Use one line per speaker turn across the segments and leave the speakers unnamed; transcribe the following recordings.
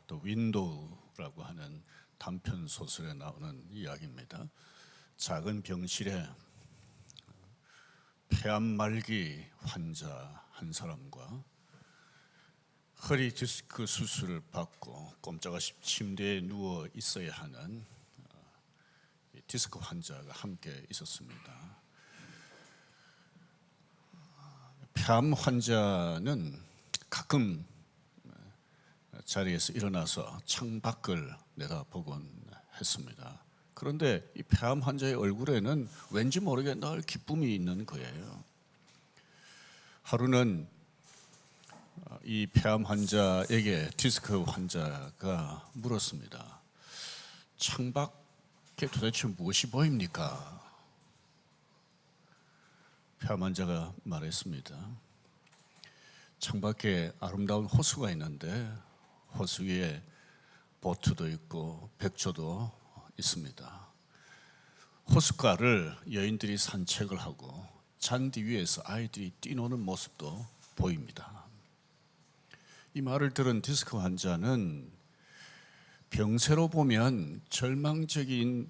또 윈도우라고 하는 단편 소설에 나오는 이야기입니다. 작은 병실에 폐암 말기 환자 한 사람과 허리 디스크 수술을 받고 꼼짝없이 침대에 누워 있어야 하는 디스크 환자가 함께 있었습니다. 폐암 환자는 가끔 자리에서 일어나서 창밖을 내다보곤 했습니다. 그런데 이 폐암 환자의 얼굴에는 왠지 모르게 늘 기쁨이 있는 거예요. 하루는 이 폐암 환자에게 디스크 환자가 물었습니다. 창밖에 도대체 무엇이 보입니까? 폐암 환자가 말했습니다. 창밖에 아름다운 호수가 있는데 호수 위에 보트도 있고 백조도 있습니다. 호숫가를 여인들이 산책을 하고 잔디 위에서 아이들이 뛰노는 모습도 보입니다. 이 말을 들은 디스크 환자는 병세로 보면 절망적인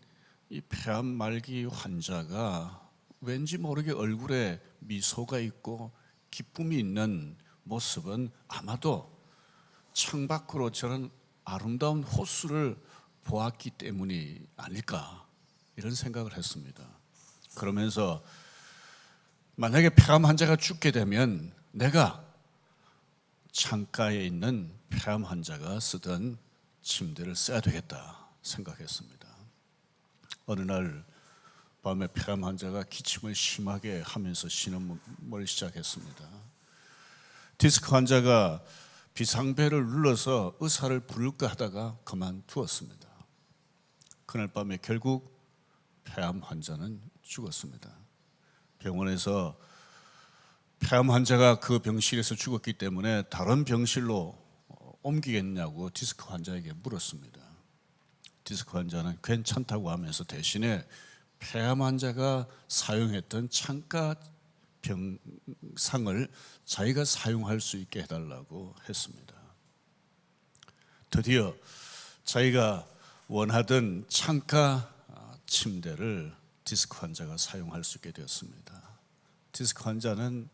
이 폐암 말기 환자가 왠지 모르게 얼굴에 미소가 있고 기쁨이 있는 모습은 아마도 창밖으로 저런 아름다운 호수를 보았기 때문이 아닐까 이런 생각을 했습니다. 그러면서 만약에 폐암 환자가 죽게 되면 내가 창가에 있는 폐암 환자가 쓰던 침대를 써야 되겠다 생각했습니다. 어느 날 밤에 폐암 환자가 기침을 심하게 하면서 신음을 시작했습니다. 디스크 환자가 비상벨을 눌러서 의사를 부를까 하다가 그만두었습니다. 그날 밤에 결국 폐암 환자는 죽었습니다. 병원에서 폐암 환자가 그 병실에서 죽었기 때문에 다른 병실로 옮기겠냐고 디스크 환자에게 물었습니다. 디스크 환자는 괜찮다고 하면서 대신에 폐암 환자가 사용했던 창가 병상을 자기가 사용할 수 있게 해달라고 했습니다. 드디어 자기가 원하던 창가 침대를 디스크 환자가 사용할 수 있게 되었습니다. 디스크 환자는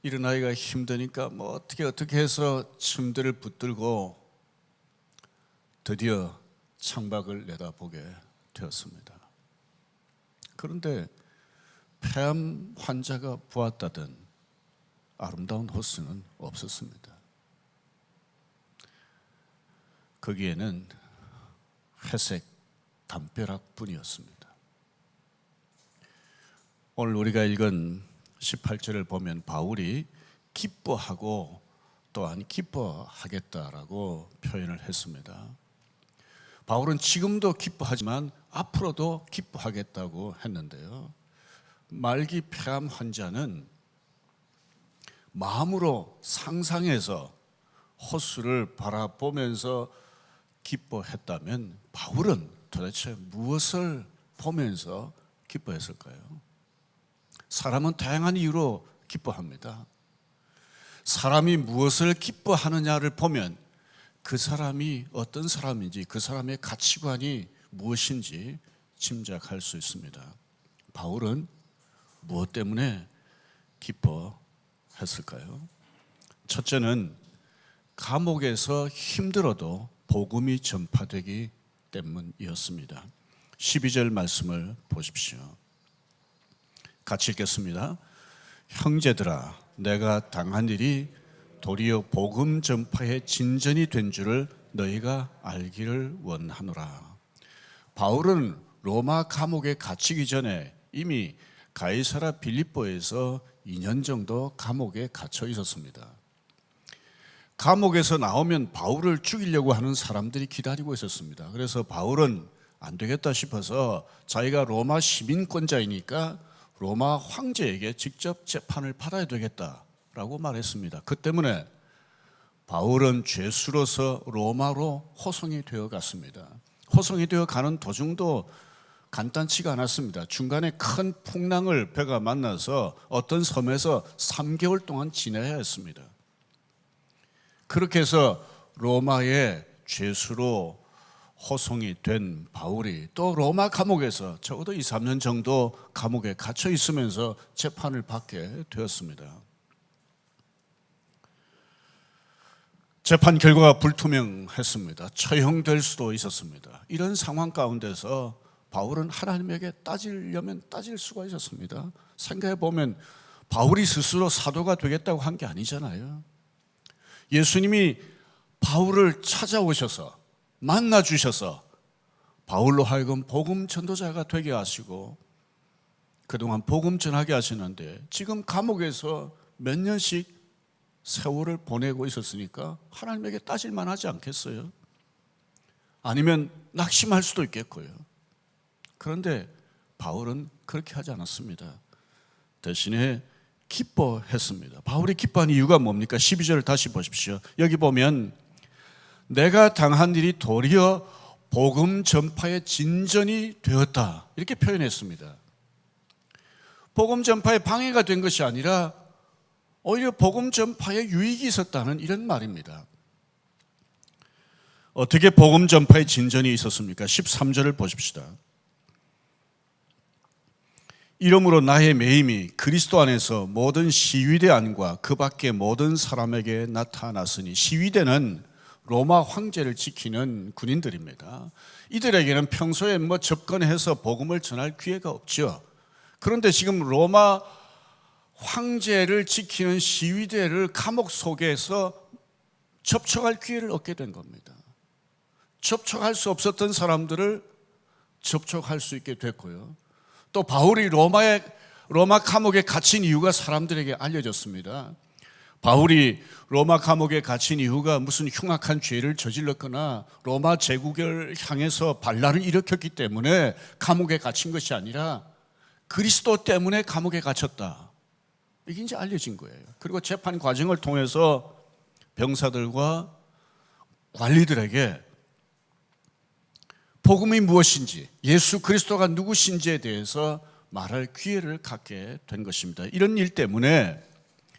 일어나기가 힘드니까 어떻게 해서 침대를 붙들고 드디어 창밖을 내다보게 되었습니다. 그런데 폐암 환자가 보았다던 아름다운 호수는 없었습니다. 거기에는 회색 담벼락뿐이었습니다. 오늘 우리가 읽은 18절을 보면 바울이 기뻐하고 또한 기뻐하겠다라고 표현을 했습니다. 바울은 지금도 기뻐하지만 앞으로도 기뻐하겠다고 했는데요. 말기 폐암 환자는 마음으로 상상해서 호수를 바라보면서 기뻐했다면 바울은 도대체 무엇을 보면서 기뻐했을까요? 사람은 다양한 이유로 기뻐합니다. 사람이 무엇을 기뻐하느냐를 보면 그 사람이 어떤 사람인지 그 사람의 가치관이 무엇인지 짐작할 수 있습니다. 바울은 무엇 때문에 기뻐했을까요? 첫째는 감옥에서 힘들어도 복음이 전파되기 때문이었습니다. 12절 말씀을 보십시오. 같이 읽겠습니다. 형제들아, 내가 당한 일이 도리어 복음 전파의 진전이 된 줄을 너희가 알기를 원하노라. 바울은 로마 감옥에 갇히기 전에 이미 가이사라 빌립보에서 2년 정도 감옥에 갇혀 있었습니다. 감옥에서 나오면 바울을 죽이려고 하는 사람들이 기다리고 있었습니다. 그래서 바울은 안 되겠다 싶어서 자기가 로마 시민권자이니까 로마 황제에게 직접 재판을 받아야 되겠다라고 말했습니다. 그 때문에 바울은 죄수로서 로마로 호송이 되어 갔습니다. 호송이 되어 가는 도중도 간단치가 않았습니다. 중간에 큰 풍랑을 배가 만나서 어떤 섬에서 3개월 동안 지내야 했습니다. 그렇게 해서 로마의 죄수로 호송이 된 바울이 또 로마 감옥에서 적어도 2, 3년 정도 감옥에 갇혀 있으면서 재판을 받게 되었습니다. 재판 결과가 불투명했습니다. 처형될 수도 있었습니다. 이런 상황 가운데서 바울은 하나님에게 따지려면 따질 수가 있었습니다. 생각해 보면 바울이 스스로 사도가 되겠다고 한 게 아니잖아요. 예수님이 바울을 찾아오셔서 만나 주셔서 바울로 하여금 복음 전도자가 되게 하시고 그동안 복음 전하게 하시는데 지금 감옥에서 몇 년씩 세월을 보내고 있었으니까 하나님에게 따질만 하지 않겠어요? 아니면 낙심할 수도 있겠고요. 그런데 바울은 그렇게 하지 않았습니다. 대신에 기뻐했습니다. 바울이 기뻐한 이유가 뭡니까? 12절을 다시 보십시오. 여기 보면 내가 당한 일이 도리어 복음 전파의 진전이 되었다, 이렇게 표현했습니다. 복음 전파에 방해가 된 것이 아니라 오히려 복음 전파에 유익이 있었다는 이런 말입니다. 어떻게 복음 전파에 진전이 있었습니까? 13절을 보십시다. 이러므로 나의 매임이 그리스도 안에서 모든 시위대 안과 그 밖의 모든 사람에게 나타났으니, 시위대는 로마 황제를 지키는 군인들입니다. 이들에게는 평소에 접근해서 복음을 전할 기회가 없죠. 그런데 지금 로마 황제를 지키는 시위대를 감옥 속에서 접촉할 기회를 얻게 된 겁니다. 접촉할 수 없었던 사람들을 접촉할 수 있게 됐고요. 또 바울이 로마 감옥에 갇힌 이유가 사람들에게 알려졌습니다. 바울이 로마 감옥에 갇힌 이유가 무슨 흉악한 죄를 저질렀거나 로마 제국을 향해서 반란을 일으켰기 때문에 감옥에 갇힌 것이 아니라 그리스도 때문에 감옥에 갇혔다, 이게 이제 알려진 거예요. 그리고 재판 과정을 통해서 병사들과 관리들에게 복음이 무엇인지, 예수 그리스도가 누구신지에 대해서 말할 기회를 갖게 된 것입니다. 이런 일 때문에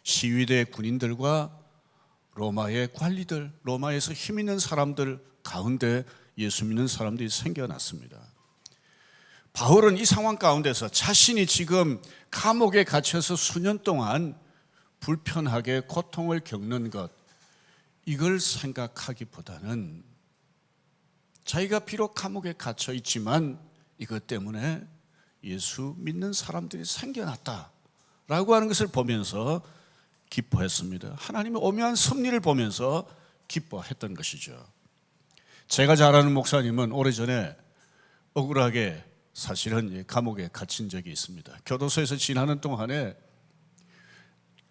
시위대 군인들과 로마의 관리들, 로마에서 힘 있는 사람들 가운데 예수 믿는 사람들이 생겨났습니다. 바울은 이 상황 가운데서 자신이 지금 감옥에 갇혀서 수년 동안 불편하게 고통을 겪는 것, 이걸 생각하기보다는 자기가 비록 감옥에 갇혀 있지만 이것 때문에 예수 믿는 사람들이 생겨났다라고 하는 것을 보면서 기뻐했습니다. 하나님의 오묘한 섭리를 보면서 기뻐했던 것이죠. 제가 잘 아는 목사님은 오래전에 억울하게 사실은 감옥에 갇힌 적이 있습니다. 교도소에서 지나는 동안에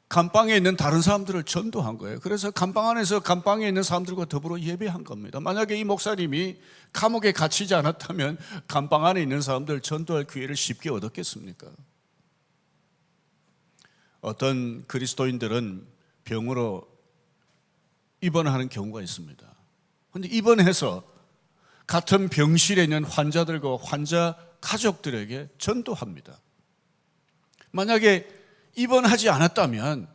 감방에 있는 다른 사람들을 전도한 거예요. 그래서 감방 안에서 감방에 있는 사람들과 더불어 예배한 겁니다. 만약에 이 목사님이 감옥에 갇히지 않았다면 감방 안에 있는 사람들 전도할 기회를 쉽게 얻었겠습니까? 어떤 그리스도인들은 병으로 입원하는 경우가 있습니다. 그런데 입원해서 같은 병실에 있는 환자들과 환자 가족들에게 전도합니다. 만약에 입원하지 않았다면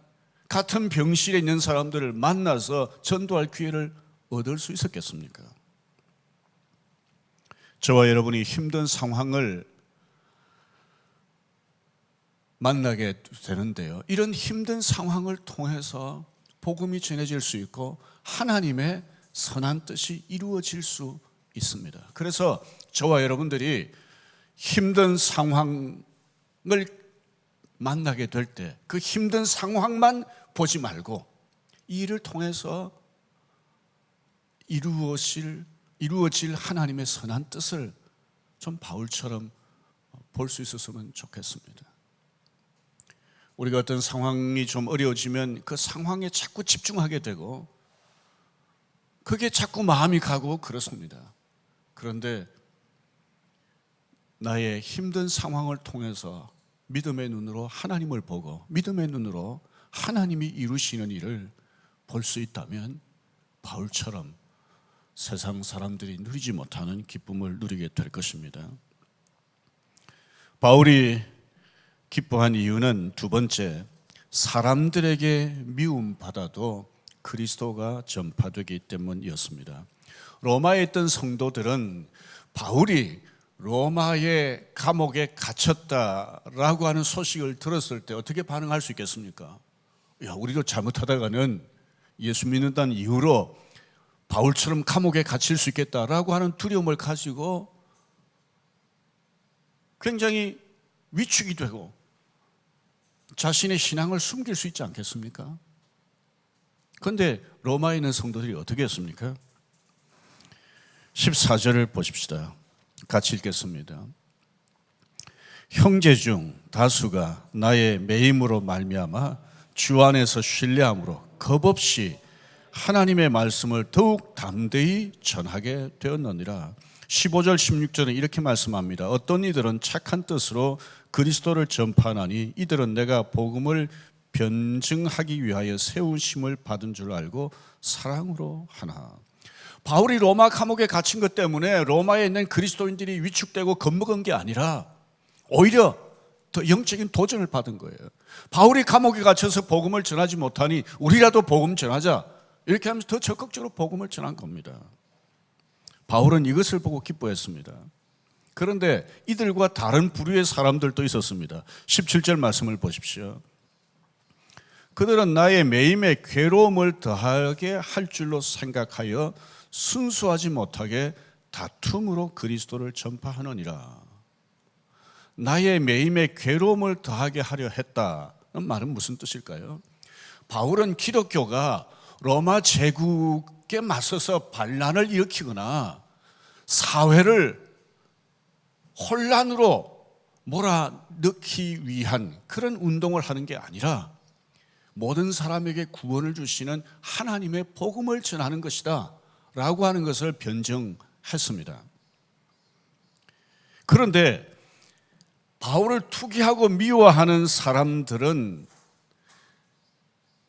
같은 병실에 있는 사람들을 만나서 전도할 기회를 얻을 수 있었겠습니까? 저와 여러분이 힘든 상황을 만나게 되는데요, 이런 힘든 상황을 통해서 복음이 전해질 수 있고 하나님의 선한 뜻이 이루어질 수 있습니다. 그래서 저와 여러분들이 힘든 상황을 만나게 될 때 그 힘든 상황만 보지 말고 이 일을 통해서 이루어질 하나님의 선한 뜻을 좀 바울처럼 볼 수 있었으면 좋겠습니다. 우리가 어떤 상황이 좀 어려워지면 그 상황에 자꾸 집중하게 되고 그게 자꾸 마음이 가고 그렇습니다. 그런데 나의 힘든 상황을 통해서 믿음의 눈으로 하나님을 보고 믿음의 눈으로 하나님이 이루시는 일을 볼 수 있다면 바울처럼 세상 사람들이 누리지 못하는 기쁨을 누리게 될 것입니다. 바울이 기뻐한 이유는 두 번째, 사람들에게 미움받아도 그리스도가 전파되기 때문이었습니다. 로마에 있던 성도들은 바울이 로마의 감옥에 갇혔다라고 하는 소식을 들었을 때 어떻게 반응할 수 있겠습니까? 야, 우리도 잘못하다가는 예수 믿는다는 이유로 바울처럼 감옥에 갇힐 수 있겠다라고 하는 두려움을 가지고 굉장히 위축이 되고 자신의 신앙을 숨길 수 있지 않겠습니까? 그런데 로마에 있는 성도들이 어떻게 했습니까? 14절을 보십시다. 같이 읽겠습니다. 형제 중 다수가 나의 매임으로 말미암아 주 안에서 신뢰함으로 겁없이 하나님의 말씀을 더욱 담대히 전하게 되었느니라. 15절 16절은 이렇게 말씀합니다. 어떤 이들은 착한 뜻으로 그리스도를 전파하나니 이들은 내가 복음을 변증하기 위하여 세우심을 받은 줄 알고 사랑으로 하나. 바울이 로마 감옥에 갇힌 것 때문에 로마에 있는 그리스도인들이 위축되고 겁먹은 게 아니라 오히려 더 영적인 도전을 받은 거예요. 바울이 감옥에 갇혀서 복음을 전하지 못하니 우리라도 복음 전하자, 이렇게 하면서 더 적극적으로 복음을 전한 겁니다. 바울은 이것을 보고 기뻐했습니다. 그런데 이들과 다른 부류의 사람들도 있었습니다. 17절 말씀을 보십시오. 그들은 나의 매임에 괴로움을 더하게 할 줄로 생각하여 순수하지 못하게 다툼으로 그리스도를 전파하느니라. 나의 매임에 괴로움을 더하게 하려 했다는 말은 무슨 뜻일까요? 바울은 기독교가 로마 제국에 맞서서 반란을 일으키거나 사회를 혼란으로 몰아넣기 위한 그런 운동을 하는 게 아니라 모든 사람에게 구원을 주시는 하나님의 복음을 전하는 것이다 라고 하는 것을 변증했습니다. 그런데 바울을 투기하고 미워하는 사람들은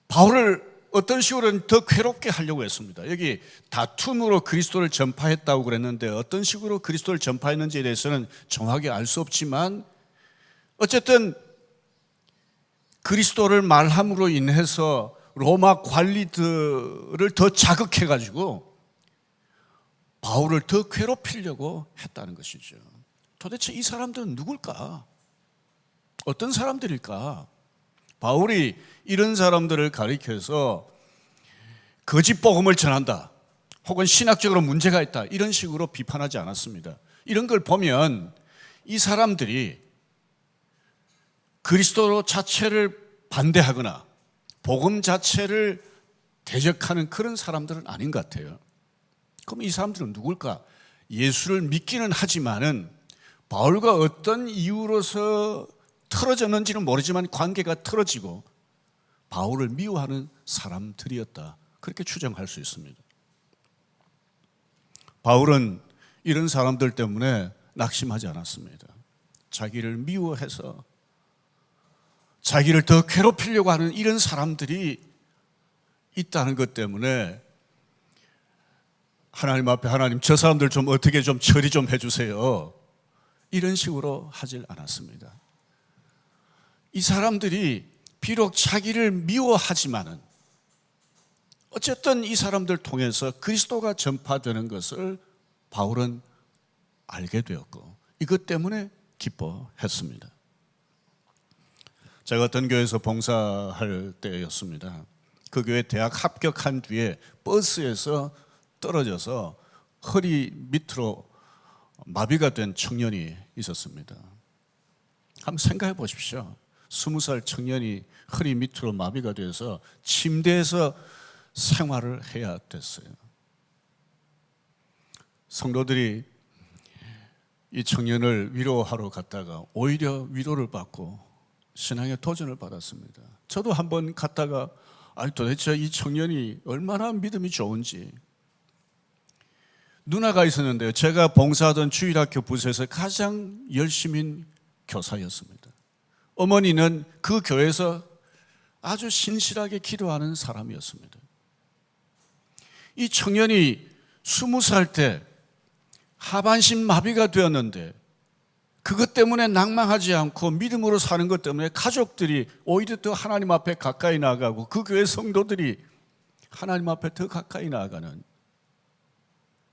바울을 어떤 식으로는 더 괴롭게 하려고 했습니다. 여기 다툼으로 그리스도를 전파했다고 그랬는데 어떤 식으로 그리스도를 전파했는지에 대해서는 정확히 알 수 없지만 어쨌든 그리스도를 말함으로 인해서 로마 관리들을 더 자극해가지고 바울을 더 괴롭히려고 했다는 것이죠. 도대체 이 사람들은 누굴까? 어떤 사람들일까? 바울이 이런 사람들을 가리켜서 거짓 복음을 전한다, 혹은 신학적으로 문제가 있다, 이런 식으로 비판하지 않았습니다. 이런 걸 보면 이 사람들이 그리스도 자체를 반대하거나 복음 자체를 대적하는 그런 사람들은 아닌 것 같아요. 그럼 이 사람들은 누굴까? 예수를 믿기는 하지만은 바울과 어떤 이유로서 틀어졌는지는 모르지만 관계가 틀어지고 바울을 미워하는 사람들이었다, 그렇게 추정할 수 있습니다. 바울은 이런 사람들 때문에 낙심하지 않았습니다. 자기를 미워해서 자기를 더 괴롭히려고 하는 이런 사람들이 있다는 것 때문에 하나님 앞에, 하나님 저 사람들 좀 어떻게 좀 처리 좀 해주세요, 이런 식으로 하질 않았습니다. 이 사람들이 비록 자기를 미워하지만은 어쨌든 이 사람들 통해서 그리스도가 전파되는 것을 바울은 알게 되었고 이것 때문에 기뻐했습니다. 제가 어떤 교회에서 봉사할 때였습니다. 그 교회 대학 합격한 뒤에 버스에서 떨어져서 허리 밑으로 마비가 된 청년이 있었습니다. 한번 생각해 보십시오. 20살 청년이 허리 밑으로 마비가 돼서 침대에서 생활을 해야 됐어요. 성도들이 이 청년을 위로하러 갔다가 오히려 위로를 받고 신앙의 도전을 받았습니다. 저도 한번 갔다가 도대체 이 청년이 얼마나 믿음이 좋은지. 누나가 있었는데요, 제가 봉사하던 주일학교 부서에서 가장 열심인 교사였습니다. 어머니는 그 교회에서 아주 신실하게 기도하는 사람이었습니다. 이 청년이 20살 때 하반신 마비가 되었는데 그것 때문에 낭망하지 않고 믿음으로 사는 것 때문에 가족들이 오히려 더 하나님 앞에 가까이 나가고 그 교회 성도들이 하나님 앞에 더 가까이 나아가는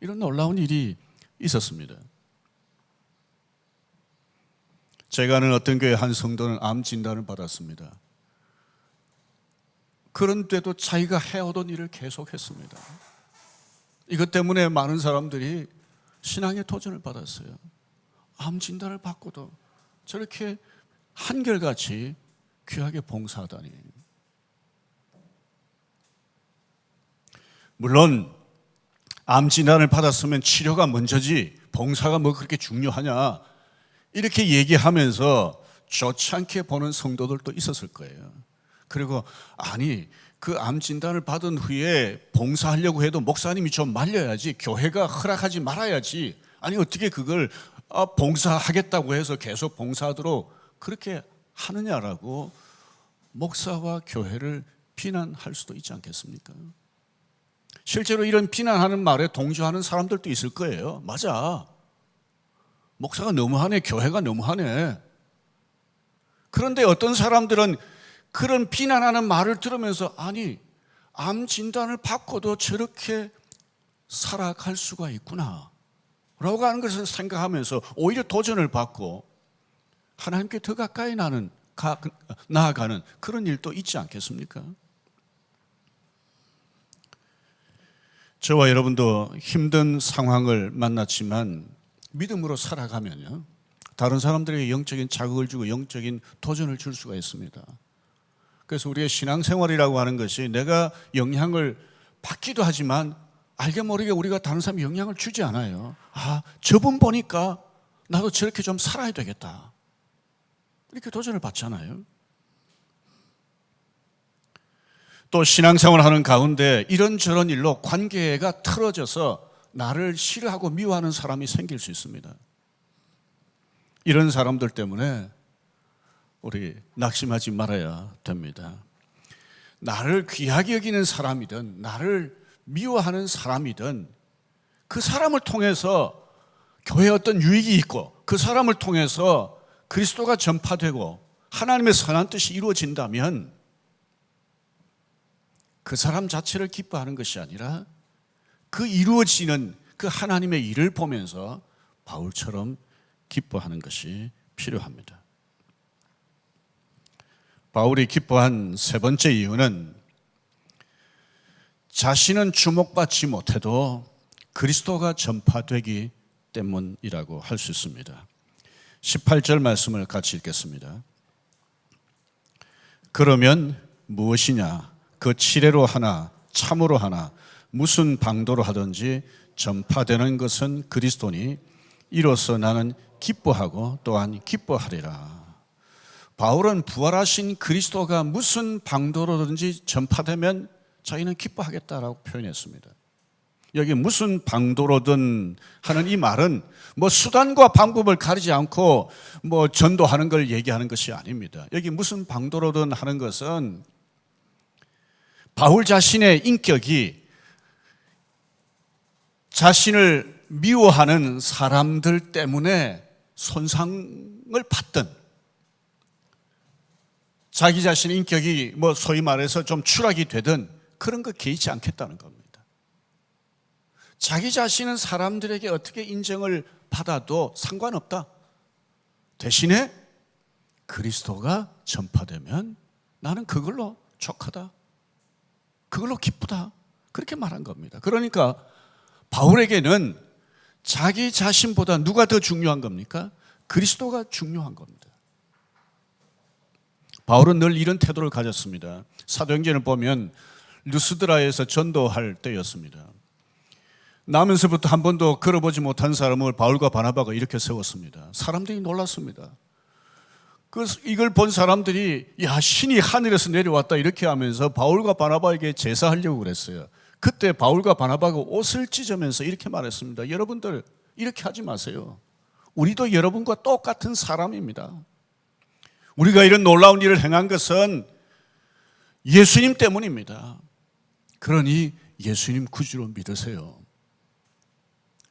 이런 놀라운 일이 있었습니다. 제가 아는 어떤 교회 한 성도는 암 진단을 받았습니다. 그런데도 자기가 해오던 일을 계속했습니다. 이것 때문에 많은 사람들이 신앙의 도전을 받았어요. 암 진단을 받고도 저렇게 한결같이 귀하게 봉사하다니. 물론 암 진단을 받았으면 치료가 먼저지 봉사가 뭐 그렇게 중요하냐 이렇게 얘기하면서 좋지 않게 보는 성도들도 있었을 거예요. 그리고 아니 그 암 진단을 받은 후에 봉사하려고 해도 목사님이 좀 말려야지, 교회가 허락하지 말아야지, 아니 어떻게 그걸 봉사하겠다고 해서 계속 봉사하도록 그렇게 하느냐라고 목사와 교회를 비난할 수도 있지 않겠습니까? 실제로 이런 비난하는 말에 동조하는 사람들도 있을 거예요. 맞아, 목사가 너무하네, 교회가 너무하네. 그런데 어떤 사람들은 그런 비난하는 말을 들으면서 아니 암 진단을 받고도 저렇게 살아갈 수가 있구나 라고 하는 것을 생각하면서 오히려 도전을 받고 하나님께 더 가까이 나아가는 그런 일도 있지 않겠습니까? 저와 여러분도 힘든 상황을 만났지만 믿음으로 살아가면요, 다른 사람들에게 영적인 자극을 주고 영적인 도전을 줄 수가 있습니다. 그래서 우리의 신앙생활이라고 하는 것이 내가 영향을 받기도 하지만 알게 모르게 우리가 다른 사람에 영향을 주지 않아요. 아, 저분 보니까 나도 저렇게 좀 살아야 되겠다, 이렇게 도전을 받잖아요. 또 신앙생활을 하는 가운데 이런저런 일로 관계가 틀어져서 나를 싫어하고 미워하는 사람이 생길 수 있습니다. 이런 사람들 때문에 우리 낙심하지 말아야 됩니다. 나를 귀하게 여기는 사람이든 나를 미워하는 사람이든 그 사람을 통해서 교회에 어떤 유익이 있고 그 사람을 통해서 그리스도가 전파되고 하나님의 선한 뜻이 이루어진다면 그 사람 자체를 기뻐하는 것이 아니라 그 이루어지는 그 하나님의 일을 보면서 바울처럼 기뻐하는 것이 필요합니다. 바울이 기뻐한 세 번째 이유는 자신은 주목받지 못해도 그리스도가 전파되기 때문이라고 할 수 있습니다. 18절 말씀을 같이 읽겠습니다. 그러면 무엇이냐? 그 치레로 하나 참으로 하나 무슨 방도로 하든지 전파되는 것은 그리스도니 이로써 나는 기뻐하고 또한 기뻐하리라. 바울은 부활하신 그리스도가 무슨 방도로든지 전파되면 자기는 기뻐하겠다라고 표현했습니다. 여기 무슨 방도로든 하는 이 말은 뭐 수단과 방법을 가리지 않고 뭐 전도하는 걸 얘기하는 것이 아닙니다. 여기 무슨 방도로든 하는 것은 바울 자신의 인격이 자신을 미워하는 사람들 때문에 손상을 받든 자기 자신의 인격이 뭐 소위 말해서 좀 추락이 되든 그런 거 개의치 않겠다는 겁니다. 자기 자신은 사람들에게 어떻게 인정을 받아도 상관없다. 대신에 그리스도가 전파되면 나는 그걸로 족하다, 그걸로 기쁘다, 그렇게 말한 겁니다. 그러니까 바울에게는 자기 자신보다 누가 더 중요한 겁니까? 그리스도가 중요한 겁니다. 바울은 늘 이런 태도를 가졌습니다. 사도행전을 보면 루스드라에서 전도할 때였습니다. 나면서부터 한 번도 걸어보지 못한 사람을 바울과 바나바가 이렇게 세웠습니다. 사람들이 놀랐습니다. 이걸 본 사람들이 야, 신이 하늘에서 내려왔다 이렇게 하면서 바울과 바나바에게 제사하려고 그랬어요. 그때 바울과 바나바가 옷을 찢으면서 이렇게 말했습니다. 여러분들 이렇게 하지 마세요. 우리도 여러분과 똑같은 사람입니다. 우리가 이런 놀라운 일을 행한 것은 예수님 때문입니다. 그러니 예수님 구주로 믿으세요.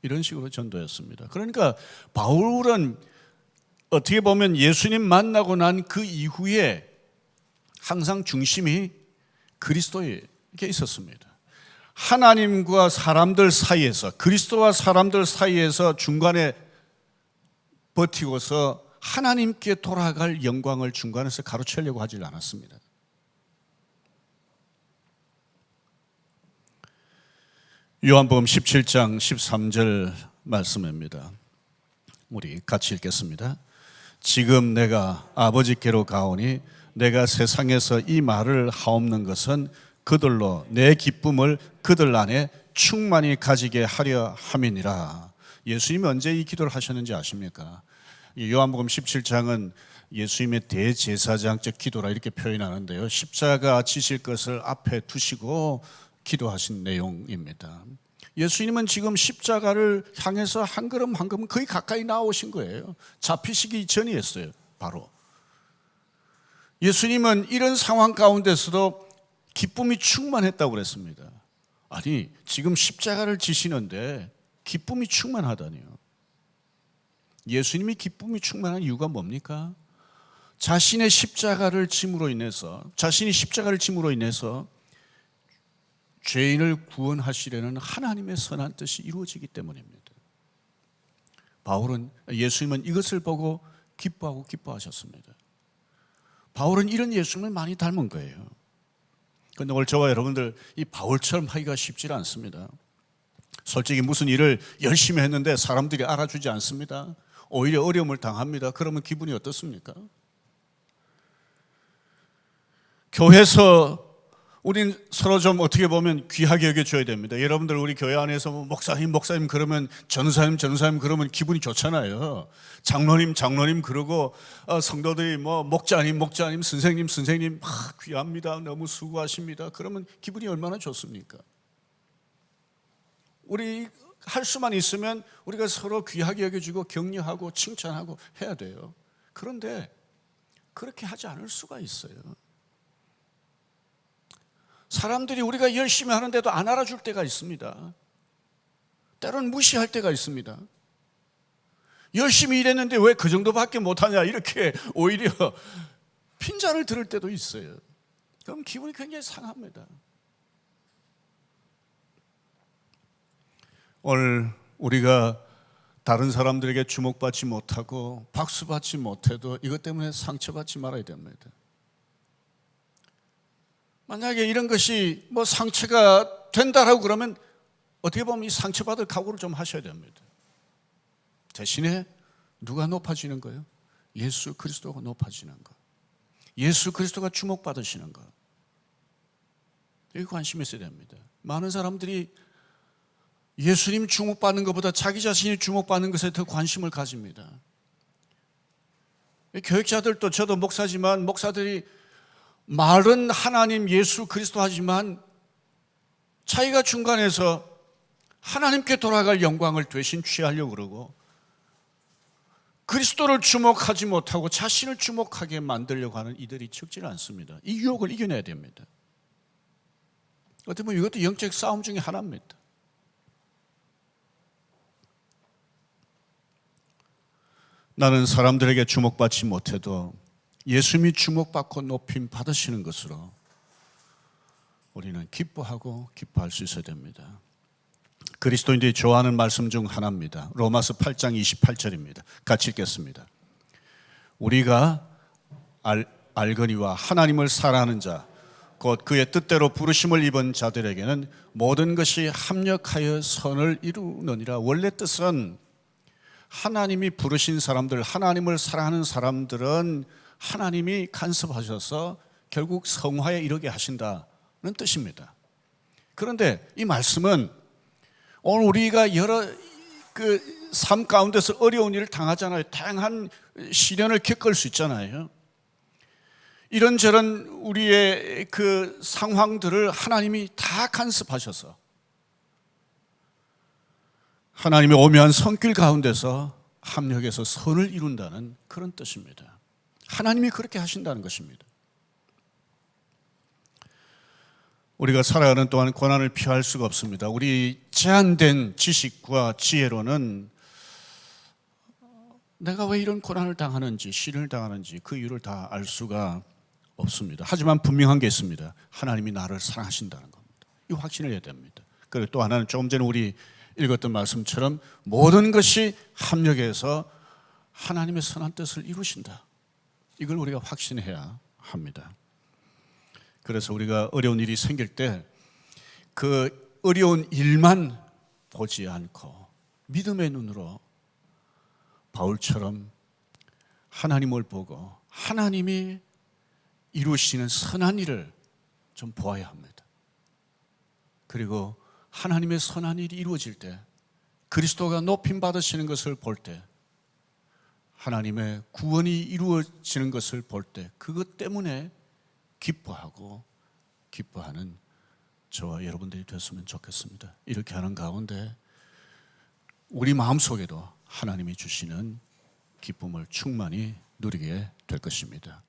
이런 식으로 전도했습니다. 그러니까 바울은 어떻게 보면 예수님 만나고 난 그 이후에 항상 중심이 그리스도에 있었습니다. 하나님과 사람들 사이에서, 그리스도와 사람들 사이에서 중간에 버티고서 하나님께 돌아갈 영광을 중간에서 가로채려고 하질 않았습니다. 요한복음 17장 13절 말씀입니다. 우리 같이 읽겠습니다. 지금 내가 아버지께로 가오니 내가 세상에서 이 말을 하옵는 것은 그들로 내 기쁨을 그들 안에 충만히 가지게 하려 함이니라. 예수님이 언제 이 기도를 하셨는지 아십니까? 요한복음 17장은 예수님의 대제사장적 기도라 이렇게 표현하는데요, 십자가 지실 것을 앞에 두시고 기도하신 내용입니다. 예수님은 지금 십자가를 향해서 한 걸음 한 걸음 거의 가까이 나오신 거예요. 잡히시기 전이었어요. 바로 예수님은 이런 상황 가운데서도 기쁨이 충만했다고 그랬습니다. 아니, 지금 십자가를 지시는데 기쁨이 충만하다니요. 예수님이 기쁨이 충만한 이유가 뭡니까? 자신의 십자가를 짐으로 인해서, 자신이 십자가를 짐으로 인해서 죄인을 구원하시려는 하나님의 선한 뜻이 이루어지기 때문입니다. 예수님은 이것을 보고 기뻐하고 기뻐하셨습니다. 바울은 이런 예수님을 많이 닮은 거예요. 그런데 오늘 저와 여러분들 이 바울처럼 하기가 쉽지 않습니다. 솔직히 무슨 일을 열심히 했는데 사람들이 알아주지 않습니다. 오히려 어려움을 당합니다. 그러면 기분이 어떻습니까? 교회에서 우린 서로 좀 어떻게 보면 귀하게 여겨줘야 됩니다. 여러분들 우리 교회 안에서 목사님 그러면 전사님 그러면 기분이 좋잖아요. 장로님 그러고 성도들이 목자님 선생님 귀합니다. 너무 수고하십니다. 그러면 기분이 얼마나 좋습니까? 우리 할 수만 있으면 우리가 서로 귀하게 여겨주고 격려하고 칭찬하고 해야 돼요. 그런데 그렇게 하지 않을 수가 있어요. 사람들이 우리가 열심히 하는데도 안 알아줄 때가 있습니다. 때로는 무시할 때가 있습니다. 열심히 일했는데 왜 그 정도밖에 못하냐 이렇게 오히려 핀잔을 들을 때도 있어요. 그럼 기분이 굉장히 상합니다. 오늘 우리가 다른 사람들에게 주목받지 못하고 박수받지 못해도 이것 때문에 상처받지 말아야 됩니다. 만약에 이런 것이 상처가 된다라고 그러면 어떻게 보면 이 상처받을 각오를 좀 하셔야 됩니다. 대신에 누가 높아지는 거예요? 예수 그리스도가 높아지는 거. 예수 그리스도가 주목받으시는 거. 여기 관심이 있어야 됩니다. 많은 사람들이 예수님 주목받는 것보다 자기 자신이 주목받는 것에 더 관심을 가집니다. 교육자들도, 저도 목사지만 목사들이 말은 하나님 예수 그리스도 하지만 자기가 중간에서 하나님께 돌아갈 영광을 대신 취하려고 그러고 그리스도를 주목하지 못하고 자신을 주목하게 만들려고 하는 이들이 적지는 않습니다. 이 유혹을 이겨내야 됩니다. 어떻게 보면 이것도 영적 싸움 중에 하나입니다. 나는 사람들에게 주목받지 못해도 예수님이 주목받고 높임 받으시는 것으로 우리는 기뻐하고 기뻐할 수 있어야 됩니다. 그리스도인들이 좋아하는 말씀 중 하나입니다. 로마서 8장 28절입니다. 같이 읽겠습니다. 우리가 알거니와 하나님을 사랑하는 자, 곧 그의 뜻대로 부르심을 입은 자들에게는 모든 것이 합력하여 선을 이루느니라. 원래 뜻은 하나님이 부르신 사람들, 하나님을 사랑하는 사람들은 하나님이 간섭하셔서 결국 성화에 이르게 하신다는 뜻입니다. 그런데 이 말씀은 오늘 우리가 여러 삶 가운데서 어려운 일을 당하잖아요. 다양한 시련을 겪을 수 있잖아요. 이런저런 우리의 그 상황들을 하나님이 다 간섭하셔서 하나님의 오묘한 손길 가운데서 합력해서 선을 이룬다는 그런 뜻입니다. 하나님이 그렇게 하신다는 것입니다. 우리가 살아가는 동안 고난을 피할 수가 없습니다. 우리 제한된 지식과 지혜로는 내가 왜 이런 고난을 당하는지, 시련을 당하는지 그 이유를 다 알 수가 없습니다. 하지만 분명한 게 있습니다. 하나님이 나를 사랑하신다는 겁니다. 이 확신을 해야 됩니다. 그리고 또 하나는 조금 전에 우리 읽었던 말씀처럼 모든 것이 합력해서 하나님의 선한 뜻을 이루신다. 이걸 우리가 확신해야 합니다. 그래서 우리가 어려운 일이 생길 때 그 어려운 일만 보지 않고 믿음의 눈으로 바울처럼 하나님을 보고 하나님이 이루시는 선한 일을 좀 보아야 합니다. 그리고 하나님의 선한 일이 이루어질 때 그리스도가 높임 받으시는 것을 볼 때 하나님의 구원이 이루어지는 것을 볼 때 그것 때문에 기뻐하는 저와 여러분들이 됐으면 좋겠습니다. 이렇게 하는 가운데 우리 마음속에도 하나님이 주시는 기쁨을 충만히 누리게 될 것입니다.